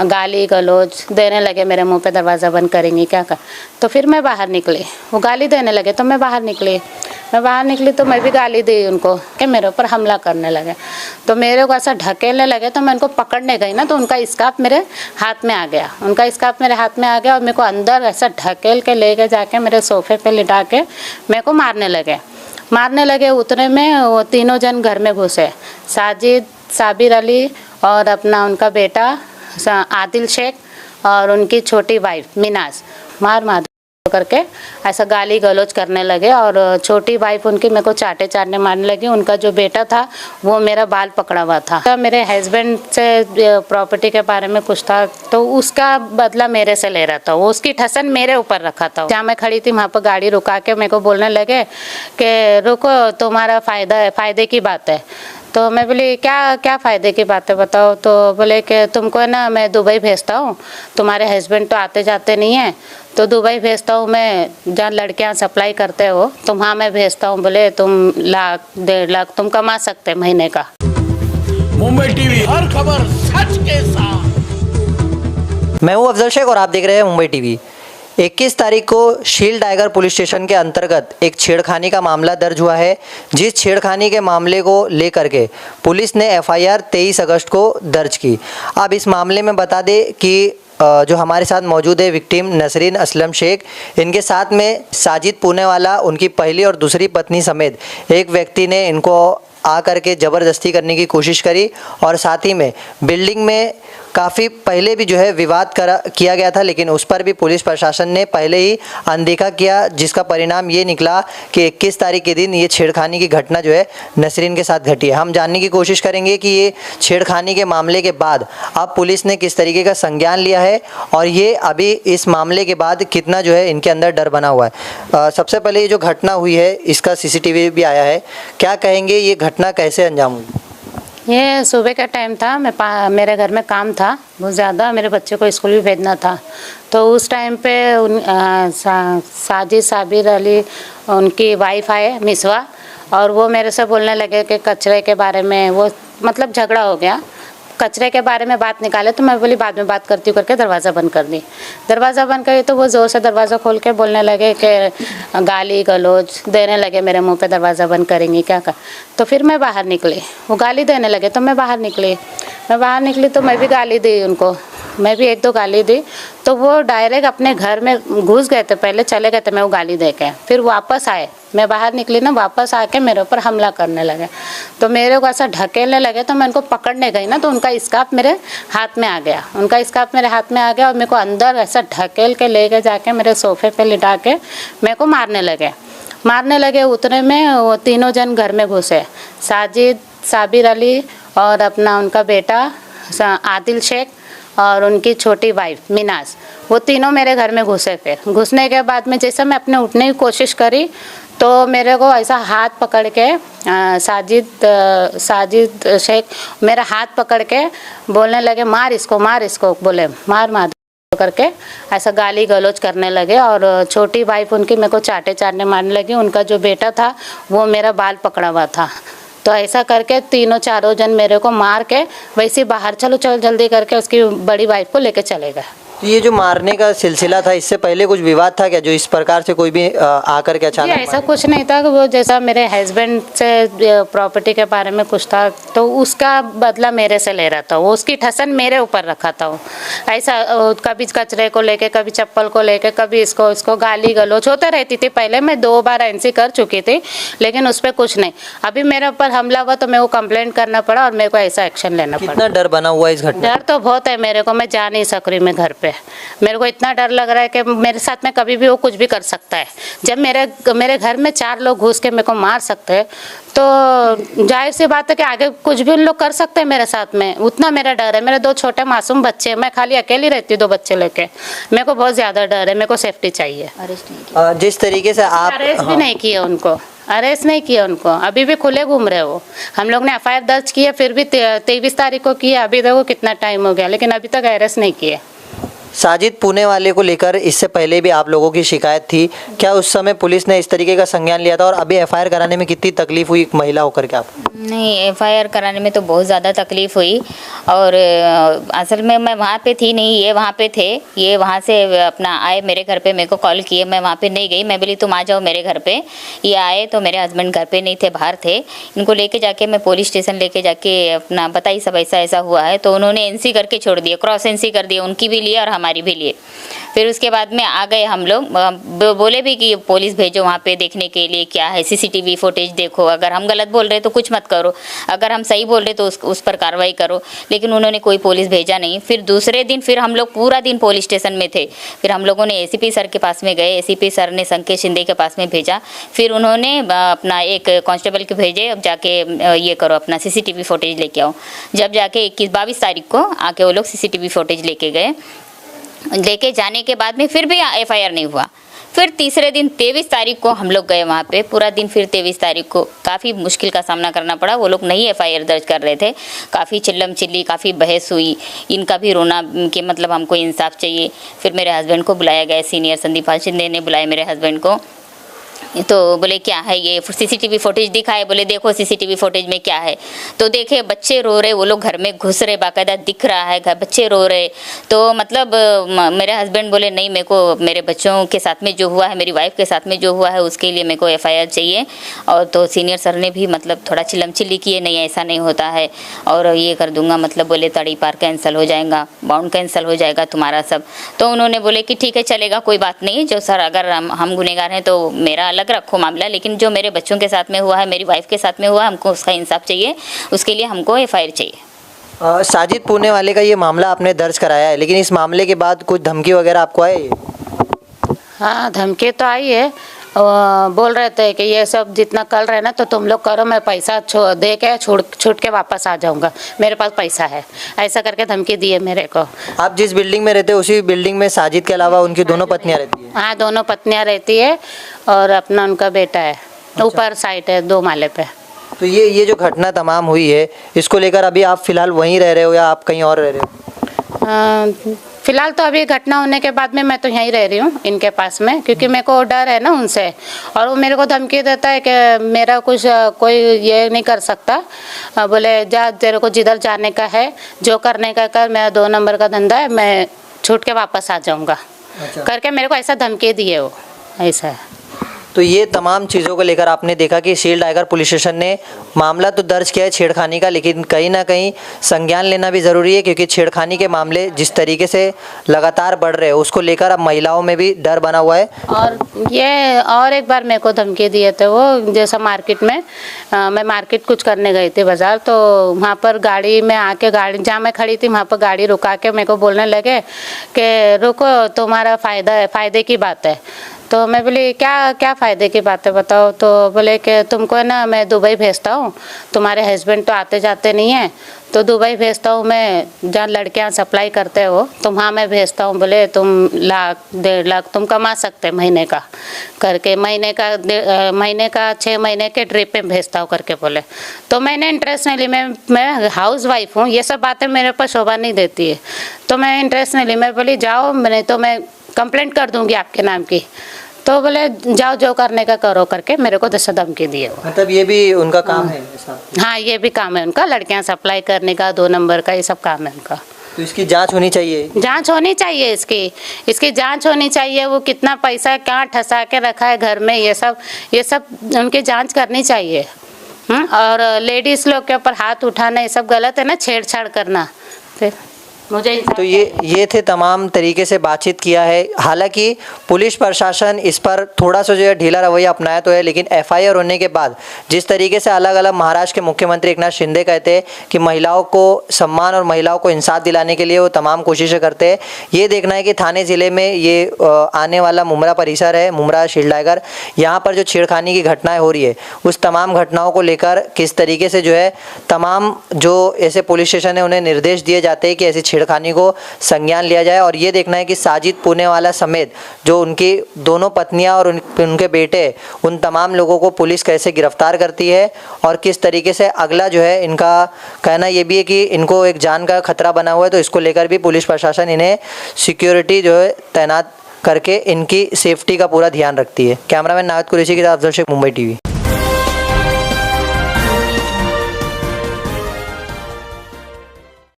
गाली गलौज देने लगे, मेरे मुंह पे दरवाज़ा बंद करेंगी क्या कर। तो फिर मैं बाहर निकली, वो गाली देने लगे तो मैं बाहर निकली तो मैं भी गाली दी उनको कि मेरे ऊपर हमला करने लगे। तो मेरे को ऐसा ढकेलने लगे तो मैं उनको पकड़ने गई ना, तो उनका स्कार्फ मेरे हाथ में आ गया और मेरे को अंदर ऐसा ढकेल के ले जाके मेरे सोफे पे लिटा के मेरे को मारने लगे। उतने में वो तीनों जन घर में घुसे, साजिद, साबिर अली और अपना उनका बेटा आदिल शेख और उनकी छोटी वाइफ मिनाज, मार करके ऐसा गाली गलौज करने लगे। और छोटी वाइफ उनकी मेरे को चाटने मारने लगी। उनका जो बेटा था वो मेरा बाल पकड़ा हुआ था। तो मेरे हस्बैंड से प्रॉपर्टी के बारे में कुछ था तो उसका बदला मेरे से ले रहा था, वो उसकी ठसन मेरे ऊपर रखा था। जहाँ मैं खड़ी थी वहाँ पर गाड़ी रुका के मेरे को बोलने लगे कि रुको, तुम्हारा फ़ायदे की बात है। तो मैं बोली क्या फ़ायदे की बात है बताओ। तो बोले कि तुमको ना मैं दुबई भेजता हूँ, तुम्हारे हस्बैंड तो आते जाते नहीं हैं, तो दुबई भेजता हूँ मैं, जहाँ लड़कियाँ सप्लाई करते हो तो वहाँ मैं भेजता हूँ। बोले तुम 1-1.5 लाख तुम कमा सकते महीने का। मुंबई टीवी, हर खबर सच के साथ। मैं हूँ अफजल शेख और आप देख रहे हैं मुंबई टीवी। 21 तारीख को शील टाइगर पुलिस स्टेशन के अंतर्गत एक छेड़खानी का मामला दर्ज हुआ है, जिस छेड़खानी के मामले को लेकर के पुलिस ने एफआईआर 23 अगस्त को दर्ज की। अब इस मामले में बता दें कि जो हमारे साथ मौजूद है विक्टिम नसरीन असलम शेख, इनके साथ में साजिद पूनेवाला, उनकी पहली और दूसरी पत्नी समेत एक व्यक्ति ने इनको आकर के ज़बरदस्ती करने की कोशिश करी और साथ ही में बिल्डिंग में काफ़ी पहले भी जो है विवाद किया गया था, लेकिन उस पर भी पुलिस प्रशासन ने पहले ही अनदेखा किया, जिसका परिणाम ये निकला कि 21 तारीख के दिन ये छेड़खानी की घटना जो है नसरीन के साथ घटी है। हम जानने की कोशिश करेंगे कि ये छेड़खानी के मामले के बाद अब पुलिस ने किस तरीके का संज्ञान लिया है और ये अभी इस मामले के बाद कितना जो है इनके अंदर डर बना हुआ है। सबसे पहले ये जो घटना हुई है इसका CCTV भी आया है, क्या कहेंगे ये घटना कैसे अंजाम हुई? ये सुबह का टाइम था, मेरे घर में काम था बहुत ज़्यादा, मेरे बच्चे को स्कूल भी भेजना था। तो उस टाइम पे साजिद साबिर अली उनकी वाइफ आए मिसवा, और वो मेरे से बोलने लगे कि कचरे के बारे में, वो मतलब झगड़ा हो गया, कचरे के बारे में बात निकाले। तो मैं बोली बाद में बात करती हूँ करके दरवाज़ा बंद कर दी। दरवाज़ा बंद करी तो वो ज़ोर से दरवाज़ा खोल के बोलने लगे कि गाली गलौज देने लगे, मेरे मुंह पे दरवाज़ा बंद करेंगी क्या कर। तो फिर मैं बाहर निकली, वो गाली देने लगे तो मैं बाहर निकली तो मैं भी गाली दी उनको, मैं भी 1-2 गाली दी। तो वो डायरेक्ट अपने घर में घुस गए थे, पहले चले गए थे, मैं वो गाली दे के फिर वापस आए, मैं बाहर निकली ना, वापस आके मेरे ऊपर हमला करने लगे। तो मेरे को ऐसा ढकेलने लगे तो मैं उनको पकड़ने गई ना, तो उनका स्कार्फ मेरे हाथ में आ गया और मेरे को अंदर ऐसा ढकेल के ले जाके मेरे सोफे पे लिटा के मेरे को मारने लगे। उतने में वो तीनों जन घर में घुसे, साजिद, साबिर अली और अपना उनका बेटा आदिल शेख और उनकी छोटी वाइफ मिनाज, वो तीनों मेरे घर में घुसे। फिर घुसने के बाद में जैसे मैं अपने उठने की कोशिश करी तो मेरे को ऐसा हाथ पकड़ के साजिद शेख मेरा हाथ पकड़ के बोलने लगे मार इसको, बोले मार करके ऐसा गाली गलौज करने लगे। और छोटी वाइफ उनकी मेरे को चाटने मारने लगी। उनका जो बेटा था वो मेरा बाल पकड़ा हुआ था। तो ऐसा करके तीनों चारों जन मेरे को मार के वैसे बाहर चल जल्दी करके उसकी बड़ी वाइफ को लेके चले गए। तो ये जो मारने का सिलसिला था, इससे पहले कुछ विवाद था क्या, जो इस प्रकार से कोई भी आकर के अचानक? ऐसा कुछ नहीं था। वो जैसा मेरे हस्बैंड से प्रॉपर्टी के बारे में कुछ था तो उसका बदला मेरे से ले रहा था, वो उसकी ठसन मेरे ऊपर रखा था। वो ऐसा कभी कचरे को लेके, कभी चप्पल को लेके, कभी इसको गाली गलौज होते रहती थी। पहले मैं 2 बार ऐसी कर चुकी थी, लेकिन उस पर कुछ नहीं। अभी मेरे ऊपर हमला हुआ तो मेरे को कंप्लेंट करना पड़ा और मेरे को ऐसा एक्शन लेना पड़ा। कितना डर बना हुआ इस घटना? डर तो बहुत है मेरे को, मैं जा नहीं सक रही मैं घर पे। मेरे को इतना डर लग रहा है कि मेरे साथ में कभी भी वो कुछ भी कर सकता है। जब मेरे घर में 4 लोग घुस के मेरे को मार सकते हैं तो जाहिर सी बात है कि आगे कुछ भी उन लोग कर सकते हैं मेरे साथ में। उतना मेरा डर है। मेरे 2 छोटे मासूम बच्चे, मैं खाली अकेली रहती हूँ 2 बच्चे लेके। मेरे को बहुत ज़्यादा डर है, मेरे को सेफ्टी चाहिए। जिस तरीके से आप अरेस्ट भी नहीं किया उनको, अभी भी खुले घूम रहे हो। हम लोग ने FIR दर्ज किया, फिर भी 23 तारीख को किया। अभी देखो कितना टाइम हो गया, लेकिन अभी तक अरेस्ट नहीं किए। साजिद पुणे वाले को लेकर इससे पहले भी आप लोगों की शिकायत थी, क्या उस समय पुलिस ने इस तरीके का संज्ञान लिया था और अभी एफआईआर कराने में कितनी तकलीफ हुई एक महिला होकर के आपको? नहीं, एफआईआर कराने में तो बहुत ज़्यादा तकलीफ़ हुई और असल में मैं वहाँ पे थी नहीं, ये वहाँ पे थे। ये वहाँ से अपना आए मेरे घर पे, मेरे को कॉल किए, मैं वहाँ पे नहीं गई। मैं बोली तुम आ जाओ मेरे घर पे। ये आए तो मेरे हस्बैंड घर पे नहीं थे, बाहर थे। इनको लेके जाके मैं पुलिस स्टेशन लेके जाके अपना बताई सब ऐसा ऐसा हुआ है, तो उन्होंने एनसी करके छोड़ दिए, क्रॉस एनसी कर दिए, उनकी भी लिए और हमारी भी लिए। फिर उसके बाद में आ गए हम लोग, बोले भी कि पुलिस भेजो वहाँ पे देखने के लिए क्या है, सीसीटीवी फुटेज देखो, अगर हम गलत बोल रहे तो कुछ मत करो, अगर हम सही बोल रहे तो उस पर कार्रवाई करो। लेकिन उन्होंने कोई पुलिस भेजा नहीं। फिर दूसरे दिन फिर हम लोग पूरा दिन पुलिस स्टेशन में थे। फिर हम लोगों ने एसीपी सर के पास में गए, एसीपी सर ने संकेत शिंदे के पास में भेजा। फिर उन्होंने अपना एक कांस्टेबल के भेजे, अब जाके ये करो अपना सीसीटीवी फुटेज लेके आओ। जब जाके 22 तारीख को आके वो लोग सीसीटीवी फुटेज लेके गए। लेके जाने के बाद में फिर भी एफआईआर नहीं हुआ। फिर तीसरे दिन 23 तारीख को हम लोग गए वहाँ पे, पूरा दिन फिर 23 तारीख को काफ़ी मुश्किल का सामना करना पड़ा। वो लोग नहीं एफआईआर दर्ज कर रहे थे, काफ़ी चिल्लम चिल्ली, काफ़ी बहस हुई, इनका भी रोना कि मतलब हमको इंसाफ चाहिए। फिर मेरे हस्बैंड को बुलाया गया, सीनियर संदीप शिंदे ने बुलाया मेरे हस्बैंड को। तो बोले क्या है ये, सीसीटीवी फुटेज दिखाए, बोले देखो सीसीटीवी फुटेज में क्या है। तो देखे बच्चे रो रहे, वो लोग घर में घुस रहे, बाकायदा दिख रहा है घर, बच्चे रो रहे। तो मतलब मेरे हस्बैंड बोले नहीं, मेरे को मेरे बच्चों के साथ में जो हुआ है, मेरी वाइफ के साथ में जो हुआ है, उसके लिए मेरे को एफआईआर चाहिए। और तो सीनियर सर ने भी मतलब थोड़ा चिल्लम चिल्ली किए, नहीं ऐसा नहीं होता है और ये कर दूंगा, मतलब बोले तड़ी पार कैंसिल हो जाएगा, बाउंड कैंसिल हो जाएगा तुम्हारा सब। तो उन्होंने बोले कि ठीक है चलेगा, कोई बात नहीं, जो सर अगर हम गुनहगार हैं तो मेरा अलग रखो मामला, लेकिन जो मेरे बच्चों के साथ में हुआ है, मेरी वाइफ के साथ में हुआ, हमको उसका इंसाफ चाहिए, उसके लिए हमको एफआईआर चाहिए। साजिद पुणे वाले का ये मामला आपने दर्ज कराया है, लेकिन इस मामले के बाद कुछ धमकी वगैरह आपको आई है? हाँ, धमकी तो आई है। बोल रहे थे कि ये सब जितना कर रहे हैं ना तो तुम लोग करो, मैं पैसा दे के छूट के वापस आ जाऊंगा, मेरे पास पैसा है, ऐसा करके धमकी दी है मेरे को। आप जिस बिल्डिंग में रहते हैं उसी बिल्डिंग में साजिद के अलावा उनकी दोनों पत्नियां रहती हैं? हाँ, दोनों पत्नियां रहती है और अपना उनका बेटा है। ऊपर साइड है 2 माले पे। तो ये जो घटना तमाम हुई है, इसको लेकर अभी आप फिलहाल वहीं रह रहे हो या आप कहीं और रह रहे हो? फिलहाल तो अभी घटना होने के बाद में मैं तो यहीं रह रही हूँ इनके पास में, क्योंकि मेरे को डर है ना उनसे, और वो मेरे को धमकी देता है कि मेरा कुछ कोई ये नहीं कर सकता। बोले जा, तेरे को जिधर जाने का है, जो करने का कर, मेरा 2 नंबर का धंधा है, मैं छूट के वापस आ जाऊँगा। अच्छा। करके मेरे को ऐसा धमकी दी है वो, ऐसा है। तो ये तमाम चीज़ों को लेकर आपने देखा कि शील टाइगर पुलिस स्टेशन ने मामला तो दर्ज किया है छेड़खानी का, लेकिन कहीं ना कहीं संज्ञान लेना भी ज़रूरी है, क्योंकि छेड़खानी के मामले जिस तरीके से लगातार बढ़ रहे हैं उसको लेकर अब महिलाओं में भी डर बना हुआ है। और एक बार मेरे को धमकी दिए थे वो, जैसा मार्केट में मैं मार्केट कुछ करने गई थी बाज़ार, तो वहाँ पर गाड़ी में आके, गाड़ी जहाँ मैं खड़ी थी वहाँ पर गाड़ी रुका के मेरे को बोलने लगे कि रुको, तुम्हारा फ़ायदे की बात है। तो मैं बोली क्या फ़ायदे की बात है बताओ। तो बोले कि तुमको ना मैं दुबई भेजता हूँ, तुम्हारे हस्बैंड तो आते जाते नहीं हैं, तो दुबई भेजता हूँ मैं, जहाँ लड़कियाँ सप्लाई करते हो तो वहाँ मैं भेजता हूँ। बोले तुम 1-1.5 लाख तुम कमा सकते महीने का करके, महीने का 6 महीने के ट्रिप पे भेजता हूँ करके बोले। तो मैंने इंटरेस्ट नहीं ली, मैं हाउस वाइफ हूँ, ये सब बातें मेरे पर शोभा नहीं देती है, तो मैं इंटरेस्ट नहीं ली। मैं बोली जाओ, नहीं तो मैं कंप्लेंट कर दूंगी आपके नाम की। तो बोले जाओ, जो करने का करो करके मेरे को दस धमकी दिए वो। मतलब ये भी उनका काम है ऐसा? हाँ, ये भी काम है उनका, लड़कियां सप्लाई करने का, 2 नंबर का, ये सब काम है उनका। तो इसकी जांच होनी चाहिए? जांच होनी चाहिए, इसकी जांच होनी चाहिए। वो कितना पैसा कहाँ ठसा के रखा है घर में, ये सब उनकी जांच करनी चाहिए। और लेडीज़ लोग के ऊपर हाथ उठाना ये सब गलत है ना, छेड़छाड़ करना। फिर मुझे तो ये थे तमाम तरीके से बातचीत किया है। हालांकि पुलिस प्रशासन इस पर थोड़ा सा जो है ढीला रवैया अपनाया तो है, लेकिन एफआईआर होने के बाद जिस तरीके से अलग अलग महाराष्ट्र के मुख्यमंत्री एकनाथ शिंदे कहते हैं कि महिलाओं को सम्मान और महिलाओं को इंसाफ दिलाने के लिए वो तमाम कोशिशें करते हैं। ये देखना है कि थाने ज़िले में ये आने वाला मुमरा परिसर है, मुमरा शील टाइगर, यहाँ पर जो छेड़खानी की घटनाएँ हो रही है उस तमाम घटनाओं को लेकर किस तरीके से जो है तमाम जो ऐसे पुलिस स्टेशन है उन्हें निर्देश दिए जाते हैं कि ऐसी छेड़खानी को संज्ञान लिया जाए और ये देखना है कि साजिद पूनेवाला समेत जो उनकी दोनों पत्नियां और उनके बेटे, उन तमाम लोगों को पुलिस कैसे गिरफ्तार करती है और किस तरीके से अगला जो है, इनका कहना ये भी है कि इनको एक जान का खतरा बना हुआ है, तो इसको लेकर भी पुलिस प्रशासन इन्हें सिक्योरिटी जो है तैनात करके इनकी सेफ्टी का पूरा ध्यान रखती है। कैमरामैन नावेद कुरैशी के साथ अफजल शेख, मुंबई टीवी।